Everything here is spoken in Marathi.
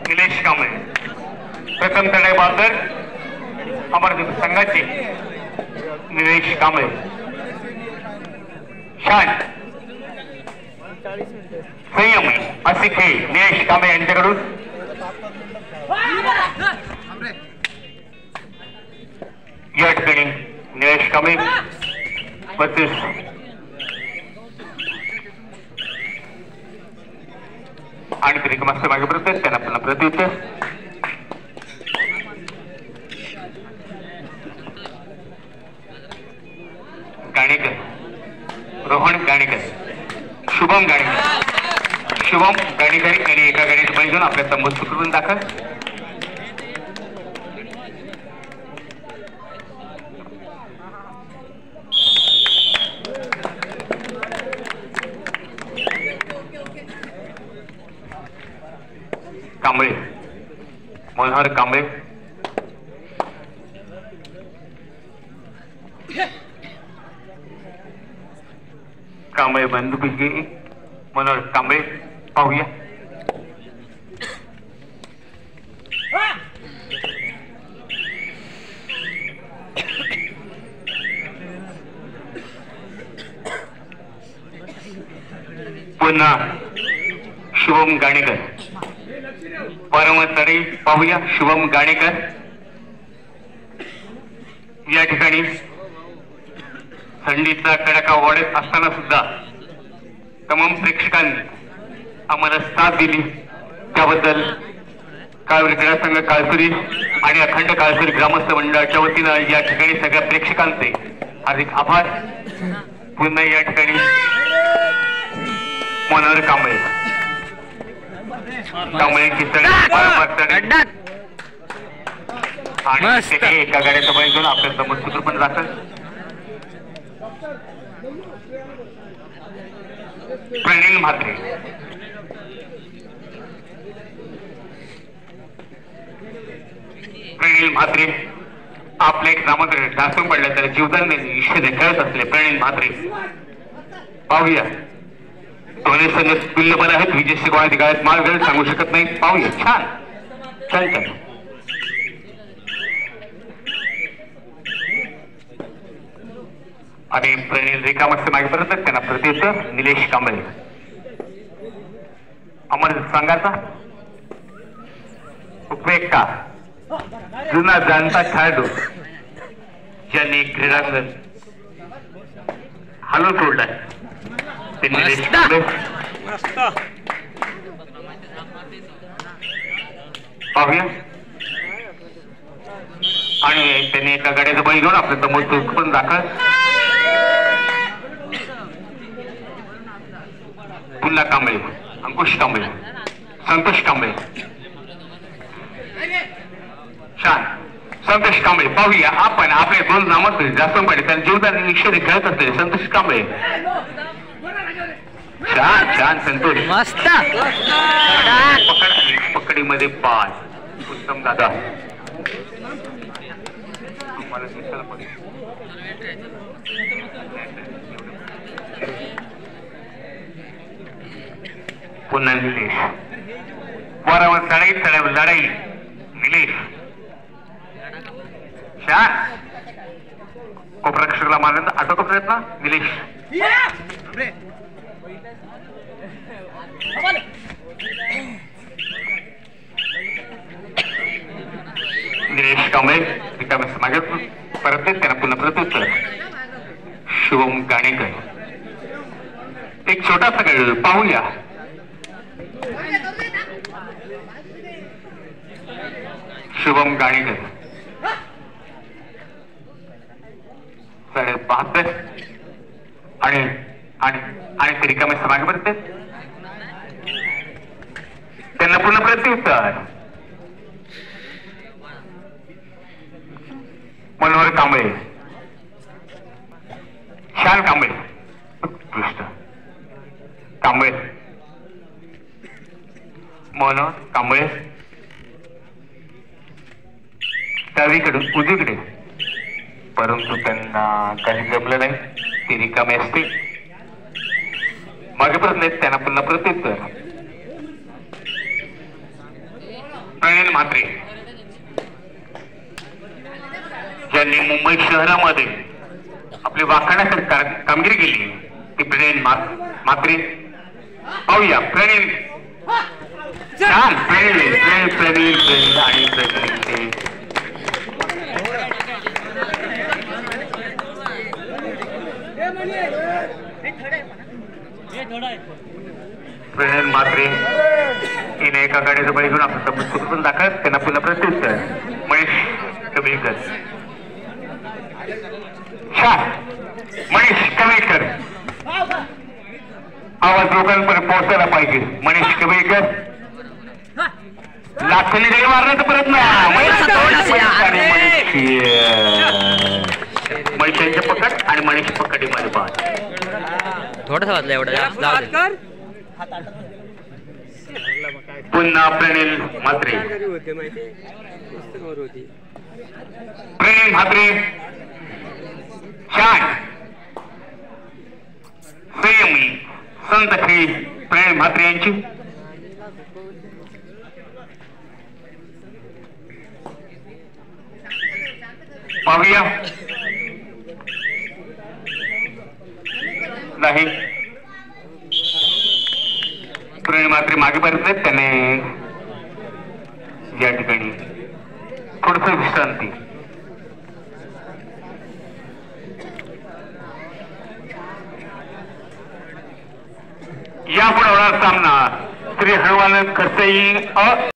निलेश कांबळे प्रथम तडे बहादर अमरदीप संघाचे निलेश कांबळे शांत संयम असे खेळ निलेश कांबळे यांच्याकडून या ठिकाणी निलेश कांबळे 32 आणि तरी मस्त मागे प्रत्येक त्यांना पुन्हा प्रत्युत्तर गाणेकर रोहन गाणेकर शुभम गाणेकर यांनी एका गाडीची बळी घेऊन आपल्या तंबूत सुटून दाखल कांबळे मनोहर कांबळे कांबळे बंदुकी मनोहर कांबळे पाहूया पुन्हा शुभम गाणेकर परमतडे पाहूया शुभम गाणेकर या ठिकाणी थंडीचा कडाका वाढत असताना सुद्धा तमाम प्रेक्षकांनी आम्हाला साथ दिली त्याबद्दल काळवडी क्रीडा संघ काळसुरी आणि अखंड काळसुरी ग्रामस्थ मंडळाच्या वतीनं या ठिकाणी सगळ्या प्रेक्षकांचे हार्दिक आभार पुन्हा या ठिकाणी मनोहर कांबळे आणि एका गाड्याचा बळी घेऊन आपल्या समोर सूत्र पण दाखल प्रणील म्हात्रे आपल्या एक नामाकडे ढासून पडल्या तर जीवदान ईश्वर खेळत असले प्रणील म्हात्रे पाहूया दोन्ही संघ तुल्यबल आहेत विजयशी कोणाची गाळ्यात माल घालून सांगू शकत नाही पाहूया छान छान छान आणि प्रणील रिकामस्त मागे परत त्यांना प्रत्युत्तर निलेश कांबळे अमर संघाचा उपवेक्ता जुना जाणता खेळाडू ज्यांनी क्रीडांगण हलवून सोडलाय ते निलेश कांबळे पाहूया आणि त्यांनी एका गाड्याचा बळी घेऊन आपल्या समोर पण दाखल पुन्हा कांबळे अंकुश कांबळे संतोष कांबळे छान संतोष कांबळे पाहूया आपण आपले दोन नामात जास्त पडले तर जीवदान ईश्वरी खेळत असते संतोष कांबळे छान छान संतोष मस्त पकडीमध्ये 5 उत्तम दादा पुन्हा निलेश वरावर लढाई निलेश छान कोपरक्षकला मारल्यानं आटोका प्रयत्न निलेश निलेश कांबळे रिकाम्या मागे परत त्यांना पुन्हा प्रत्युत्तर शुभम गाणेकर एक छोटासा खेळ पाहूया शुभम गाणेकर 72 आणि ते रिकाम्या मागे परत त्यांना पुन्हा प्रत्युत्तर मनोहर कांबळे छान कांबळे उत्कृष्ट कांबळे मनोहर कांबळे डावीकडून उजवीकडे परंतु त्यांना काही जमलं नाही ती रिकामी असते मागे परत नाहीत त्यांना पुन्हा प्रत्युत्तर. प्रणील म्हात्रे ज्यांनी मुंबई शहरामध्ये आपली वाखाण्यासाठी कामगिरी केली ती प्रणील म्हात्रे. पाहूया प्रणील. छान प्रणील प्रणील प्रणील प्रणील आणि प्रणील. प्रणील म्हात्रे हिने एका गाडीचं बळी घेऊन आपलं दाखवत त्यांना पुन्हा प्रत्युत्तर. मनीष कबीरकर. छान मनीष कबीरकर. आवाज लोकांपर्यंत पोहोचायला पाहिजे. मनीष कबीरकर लाथेने जरी मारण्याचा प्रयत्न. मनीषांचे पकड आणि मनीष पकडीमध्ये पाहत थोडासा वाजला एवढा. पुन्हा प्रणील म्हात्रे. प्रणील म्हात्रे छान संयमी संत श्री प्रणील म्हात्रे यांची. पाहूया नाही प्रणील म्हात्रे मागे परत आहेत. त्याने या ठिकाणी थोडस विश्रांती. यापुढे होणार सामना श्री हनुमान खर्चई